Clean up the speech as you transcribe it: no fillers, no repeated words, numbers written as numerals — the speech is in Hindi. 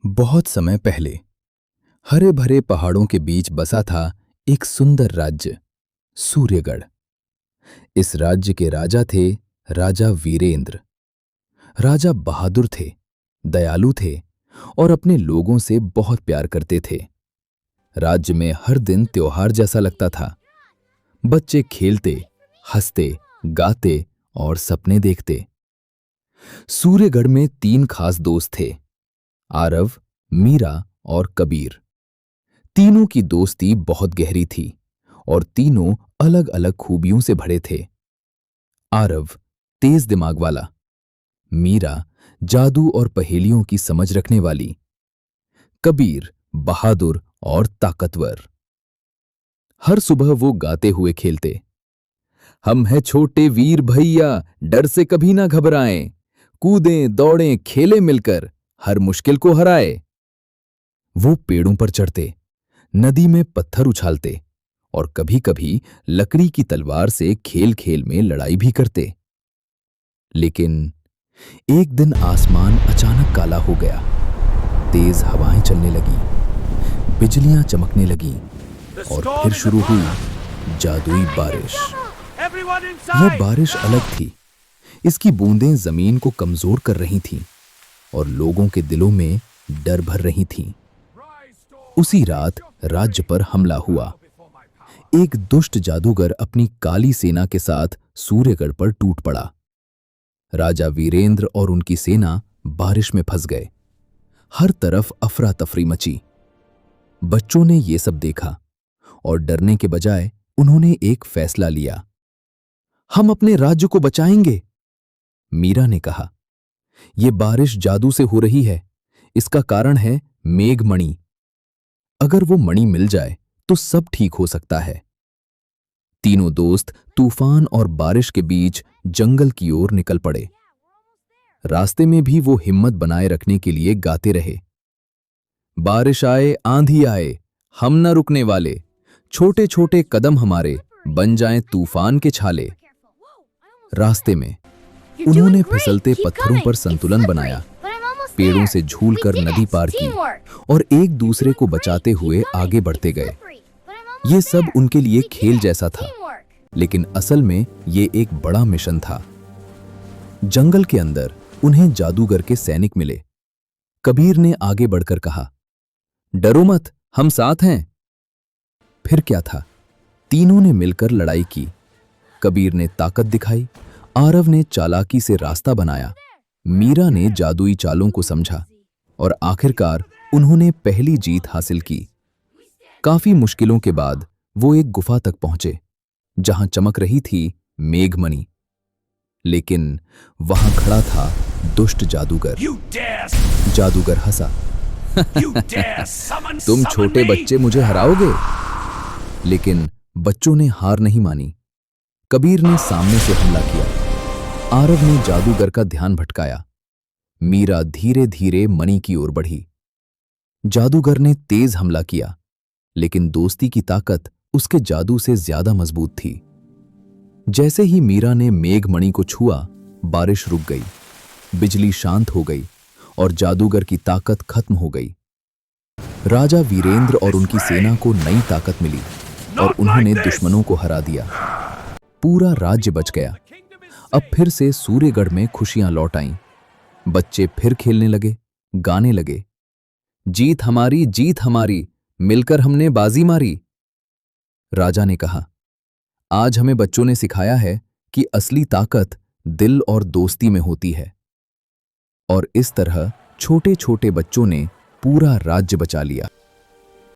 बहुत समय पहले हरे भरे पहाड़ों के बीच बसा था एक सुंदर राज्य, सूर्यगढ़। इस राज्य के राजा थे राजा वीरेंद्र। राजा बहादुर थे, दयालु थे और अपने लोगों से बहुत प्यार करते थे। राज्य में हर दिन त्योहार जैसा लगता था। बच्चे खेलते, हंसते, गाते और सपने देखते। सूर्यगढ़ में 3 खास दोस्त थे, आरव, मीरा और कबीर। तीनों की दोस्ती बहुत गहरी थी और तीनों अलग अलग खूबियों से भरे थे। आरव तेज दिमाग वाला, मीरा जादू और पहेलियों की समझ रखने वाली, कबीर बहादुर और ताकतवर। हर सुबह वो गाते हुए खेलते, हम हैं छोटे वीर भैया, डर से कभी ना घबराएं, कूदें दौड़ें खेलें मिलकर, हर मुश्किल को हराए। वो पेड़ों पर चढ़ते, नदी में पत्थर उछालते और कभी-कभी लकड़ी की तलवार से खेल खेल में लड़ाई भी करते। लेकिन एक दिन आसमान अचानक काला हो गया। तेज हवाएं चलने लगी, बिजलियां चमकने लगीं और फिर शुरू हुई जादुई बारिश। यह बारिश अलग थी। इसकी बूंदें जमीन को कमजोर कर रही थीं और लोगों के दिलों में डर भर रही थीं। उसी रात राज्य पर हमला हुआ। एक दुष्ट जादूगर अपनी काली सेना के साथ सूर्यगढ़ पर टूट पड़ा। राजा वीरेंद्र और उनकी सेना बारिश में फंस गए। हर तरफ अफरा तफरी मची। बच्चों ने यह सब देखा और डरने के बजाय उन्होंने एक फैसला लिया। हम अपने राज्य को बचाएंगे, मीरा ने कहा। यह बारिश जादू से हो रही है। इसका कारण है मेघमणि। अगर वो मणि मिल जाए तो सब ठीक हो सकता है। तीनों दोस्त तूफान और बारिश के बीच जंगल की ओर निकल पड़े। रास्ते में भी वो हिम्मत बनाए रखने के लिए गाते रहे, बारिश आए आंधी आए, हम न रुकने वाले, छोटे छोटे कदम हमारे बन जाएं तूफान के छाले। रास्ते में उन्होंने फिसलते पत्थरों पर संतुलन बनाया, पेड़ों से झूलकर नदी पार की और एक दूसरे को बचाते हुए आगे बढ़ते गए। ये सब उनके लिए खेल जैसा था, लेकिन असल में ये एक बड़ा मिशन था। जंगल के अंदर उन्हें जादूगर के सैनिक मिले। कबीर ने आगे बढ़कर कहा, डरो मत, हम साथ हैं। फिर क्या था, तीनों ने मिलकर लड़ाई की। कबीर ने ताकत दिखाई, आरव ने चालाकी से रास्ता बनाया, मीरा ने जादुई चालों को समझा और आखिरकार उन्होंने पहली जीत हासिल की। काफी मुश्किलों के बाद वो एक गुफा तक पहुंचे जहां चमक रही थी मेघमणि। लेकिन वहां खड़ा था दुष्ट जादूगर। जादूगर हंसा, तुम छोटे बच्चे मुझे हराओगे? लेकिन बच्चों ने हार नहीं मानी। कबीर ने सामने से हमला किया, आरव ने जादूगर का ध्यान भटकाया, मीरा धीरे धीरे मणि की ओर बढ़ी। जादूगर ने तेज हमला किया, लेकिन दोस्ती की ताकत उसके जादू से ज्यादा मजबूत थी। जैसे ही मीरा ने मेघमणि को छुआ, बारिश रुक गई, बिजली शांत हो गई और जादूगर की ताकत खत्म हो गई। राजा वीरेंद्र और उनकी सेना को नई ताकत मिली और उन्होंने दुश्मनों को हरा दिया। पूरा राज्य बच गया। अब फिर से सूर्यगढ़ में खुशियां लौट आईं। बच्चे फिर खेलने लगे, गाने लगे, जीत हमारी, मिलकर हमने बाजी मारी। राजा ने कहा, आज हमें बच्चों ने सिखाया है कि असली ताकत दिल और दोस्ती में होती है। और इस तरह छोटे छोटे बच्चों ने पूरा राज्य बचा लिया।